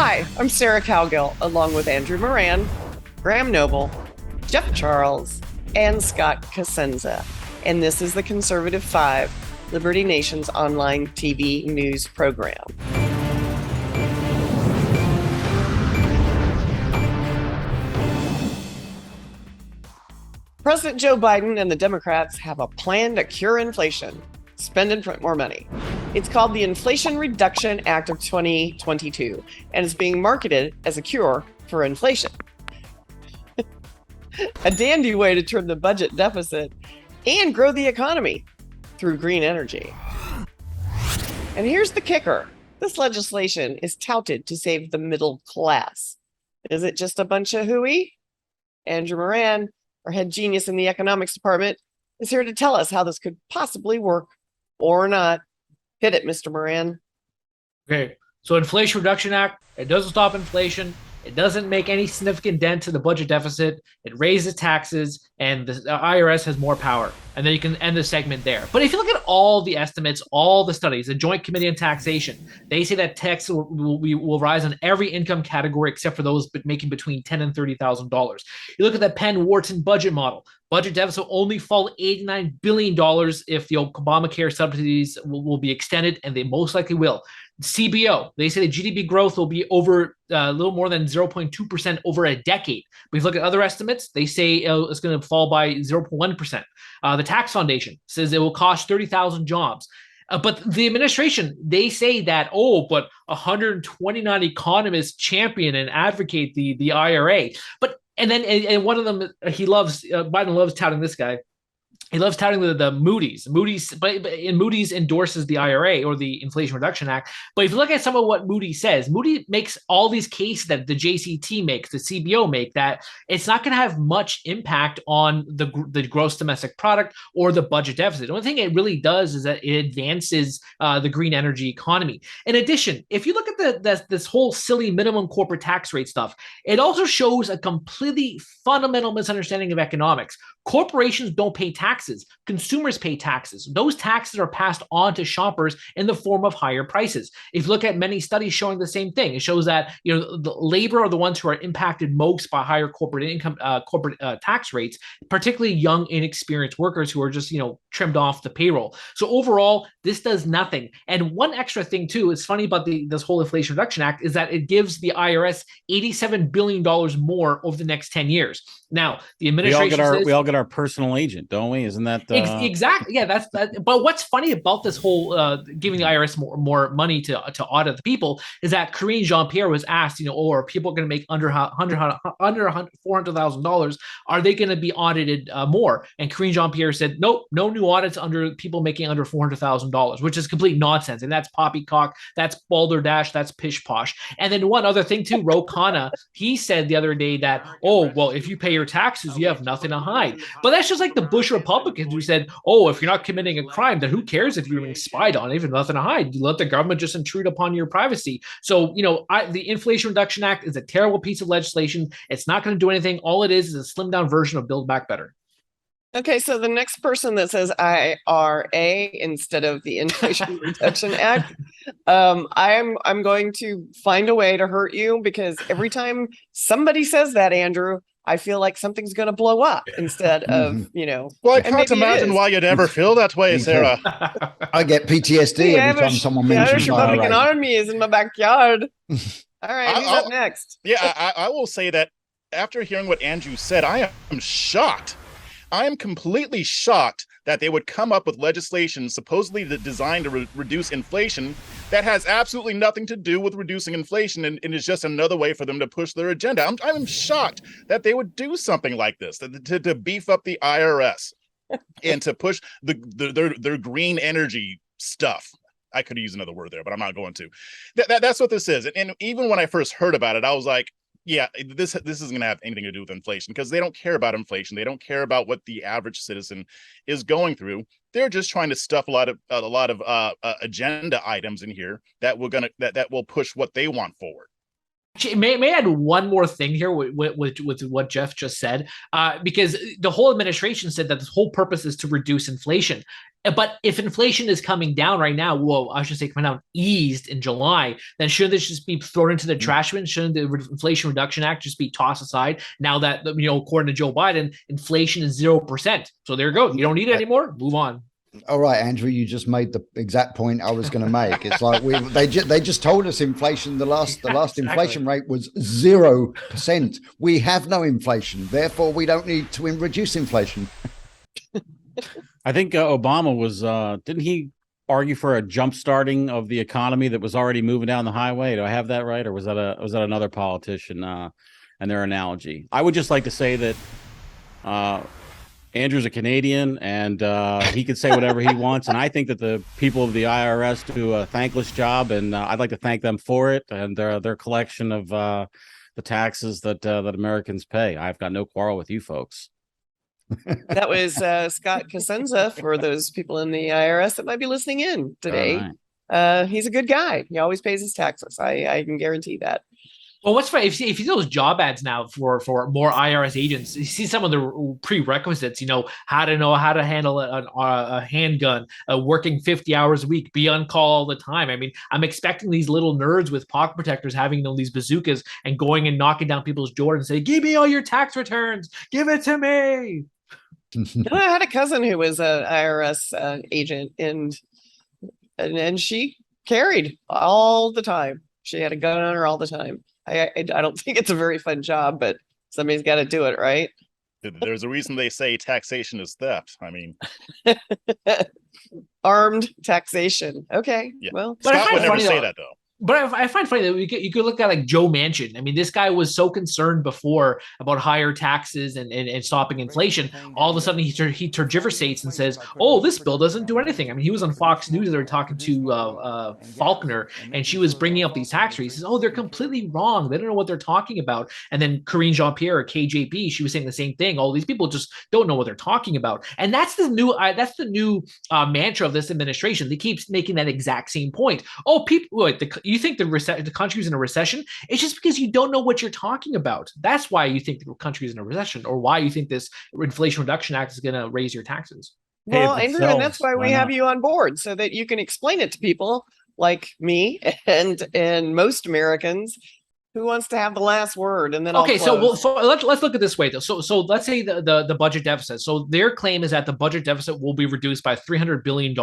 Hi, I'm Sarah Cowgill, along with Andrew Moran, Graham Noble, Jeff Charles, and Scott Cosenza. And this is the Conservative Five, Liberty Nation's online TV news program. President Joe Biden and the Democrats have a plan to cure inflation, spend and print more money. It's called the Inflation Reduction Act of 2022, and it's being marketed as a cure for inflation. A dandy way to trim the budget deficit and grow the economy through green energy. And here's the kicker. This legislation is touted to save the middle class. Is it just a bunch of hooey? Andrew Moran, our head genius in the economics department, is here to tell us how this could possibly work or not. Hit it, Mr. Moran. Okay, so Inflation Reduction Act, it doesn't stop inflation. It doesn't make any significant dent to the budget deficit. It raises taxes, and the IRS has more power. And then you can end the segment there. But if you look at all the estimates, all the studies, the Joint Committee on Taxation, they say that tax will rise on every income category except for those making between $10,000 and $30,000. You look at the Penn-Wharton budget model. Budget deficit will only fall $89 billion if the Obamacare subsidies will be extended, and they most likely will. CBO, they say the GDP growth will be over a little more than 0.2% over a decade. But if you look at other estimates, they say it's going to fall by 0.1%. The Tax Foundation says it will cost 30,000 jobs. But the administration, they say that, but 129 economists champion and advocate the IRA. And one of them, Biden loves touting this guy. He loves touting the Moody's. Moody's endorses the IRA or the Inflation Reduction Act. But if you look at some of what Moody's says, Moody's makes all these cases that the JCT makes, the CBO make, that it's not going to have much impact on the gross domestic product or the budget deficit. The only thing it really does is that it advances the green energy economy. In addition, if you look at this whole silly minimum corporate tax rate stuff, it also shows a completely fundamental misunderstanding of economics. Corporations don't pay taxes. Consumers pay taxes. Those taxes are passed on to shoppers in the form of higher prices. If you look at many studies showing the same thing, it shows that the labor are the ones who are impacted most by higher corporate tax rates, particularly young, inexperienced workers who are just trimmed off the payroll. So overall, this does nothing. And one extra thing too, is funny about this whole Inflation Reduction Act is that it gives the IRS $87 billion more over the next 10 years. Now, the administration we all get our personal agent, don't we? Isn't that exactly? Yeah, that's that. But what's funny about this whole giving the IRS more money to audit the people is that Karine Jean-Pierre was asked, are people going to make under $400,000? Are they going to be audited more? And Karine Jean-Pierre said, nope, no new audits under people making under $400,000, which is complete nonsense. And that's poppycock, that's balderdash, that's pish posh. And then one other thing too, Ro Khanna, he said the other day that, if you pay your taxes, you have nothing to hide. But that's just like the Bush Republicans who said, if you're not committing a crime, then who cares if you're being spied on? Even nothing to hide. You let the government just intrude upon your privacy. So, the Inflation Reduction Act is a terrible piece of legislation. It's not going to do anything. All it is a slimmed down version of Build Back Better. Okay, so the next person that says IRA instead of the Inflation Reduction Act, I'm going to find a way to hurt you, because every time somebody says that, Andrew, I feel like something's going to blow up instead of, Well, I can't imagine why you'd ever feel that way, Sarah. I get PTSD every time someone mentions the Irish Republican Army is in my backyard. All right, who's up next? Yeah, I will say that after hearing what Andrew said, I am shocked. I am completely shocked that they would come up with legislation supposedly designed to reduce inflation that has absolutely nothing to do with reducing inflation, and is just another way for them to push their agenda. I'm shocked that they would do something like this, to beef up the IRS and to push their green energy stuff. I could use another word there, but I'm not going to. That's what this is. And even when I first heard about it, I was like, yeah, this isn't going to have anything to do with inflation, because they don't care about inflation. They don't care about what the average citizen is going through. They're just trying to stuff a lot of agenda items in here that will push what they want forward. May I add one more thing here with what Jeff just said, because the whole administration said that the whole purpose is to reduce inflation. But if inflation is coming down right now, well, I should say coming down eased in July, then shouldn't this just be thrown into the trash bin? Shouldn't the Inflation Reduction Act just be tossed aside now that, according to Joe Biden, inflation is 0%? So there you go. You don't need it anymore. Move on. All right, Andrew, you just made the exact point I was going to make. It's like they just told us inflation. The last Exactly. inflation rate was 0%. We have no inflation, therefore we don't need to reduce inflation. I think Obama was didn't he argue for a jump starting of the economy that was already moving down the highway? Do I have that right, or was that another politician and their analogy? I would just like to say that Andrew's a Canadian, and he can say whatever he wants. And I think that the people of the IRS do a thankless job, and I'd like to thank them for it and their collection of the taxes that Americans pay. I've got no quarrel with you folks. That was Scott Cosenza for those people in the IRS that might be listening in today. Right. He's a good guy. He always pays his taxes. I can guarantee that. Well, what's funny, if you see those job ads now for more IRS agents, you see some of the prerequisites, how to handle a handgun, working 50 hours a week, be on call all the time. I mean, I'm expecting these little nerds with pocket protectors having these bazookas and going and knocking down people's doors and say, give me all your tax returns. Give it to me. I had a cousin who was an IRS agent, and she carried all the time. She had a gun on her all the time. I don't think it's a very fun job, but somebody's got to do it, right? There's a reason they say taxation is theft. I mean, armed taxation. Okay, yeah. Well, Scott would never say that though. But I find funny that you could look at like Joe Manchin. I mean, this guy was so concerned before about higher taxes and stopping inflation. All of a sudden, he tergiversates and says, "Oh, this bill doesn't do anything." I mean, he was on Fox News. They were talking to Faulkner, and she was bringing up these tax rates. He says, "Oh, they're completely wrong. They don't know what they're talking about." And then Karine Jean-Pierre, or KJP, she was saying the same thing. Oh, these people just don't know what they're talking about. And that's the new mantra of this administration. They keep making that exact same point. Oh, people, you think the country's in a recession? It's just because you don't know what you're talking about. That's why you think the country's in a recession, or why you think this Inflation Reduction Act is going to raise your taxes. Well, Andrew, and that's why we have you on board, so that you can explain it to people like me and most Americans. Who wants to have the last word? And then okay, so let's look at this way though. So let's say the budget deficit. So their claim is that the budget deficit will be reduced by $300 billion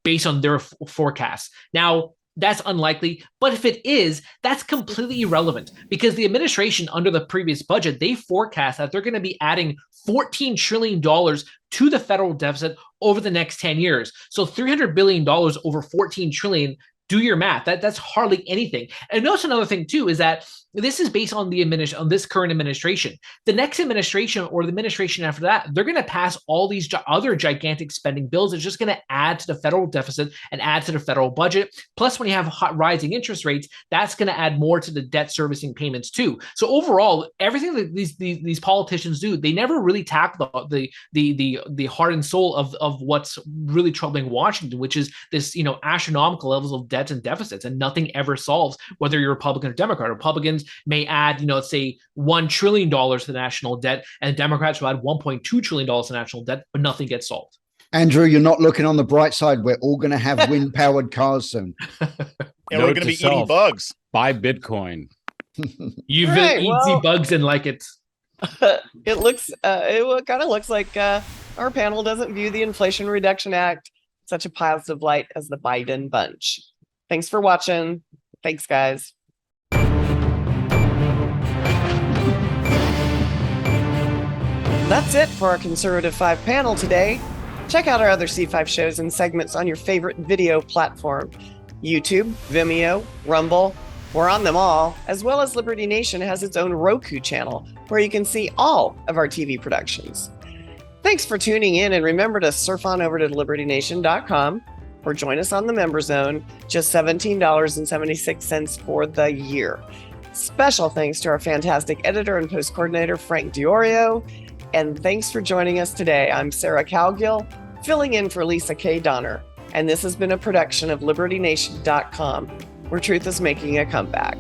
based on their forecasts. Now, that's unlikely, but if it is, that's completely irrelevant, because the administration under the previous budget, they forecast that they're going to be adding $14 trillion to the federal deficit over the next 10 years. So $300 billion over $14 trillion. Do your math. That's hardly anything. And notice another thing too is that this is based on this current administration. The next administration, or the administration after that, they're going to pass all these other gigantic spending bills. It's just going to add to the federal deficit and add to the federal budget. Plus, when you have rising interest rates, that's going to add more to the debt servicing payments too. So overall, everything that these politicians do, they never really tackle the heart and soul of what's really troubling Washington, which is this astronomical levels of debt and deficits, and nothing ever solves, whether you're Republican or Democrat. Republicans may add, let's say $1 trillion to the national debt, and Democrats will add $1.2 trillion to national debt, but nothing gets solved. Andrew, you're not looking on the bright side. We're all going to have wind-powered cars soon. And we're going to be eating bugs. Buy Bitcoin. You eat bugs and like it. It kind of looks like our panel doesn't view the Inflation Reduction Act in such a positive light as the Biden bunch. Thanks for watching. Thanks, guys. That's it for our Conservative 5 panel today. Check out our other C5 shows and segments on your favorite video platform. YouTube, Vimeo, Rumble. We're on them all, as well as Liberty Nation has its own Roku channel where you can see all of our TV productions. Thanks for tuning in, and remember to surf on over to libertynation.com or join us on the Member Zone, just $17.76 for the year. Special thanks to our fantastic editor and post coordinator, Frank Diorio. And thanks for joining us today. I'm Sarah Cowgill, filling in for Lisa K. Donner. And this has been a production of libertynation.com, where truth is making a comeback.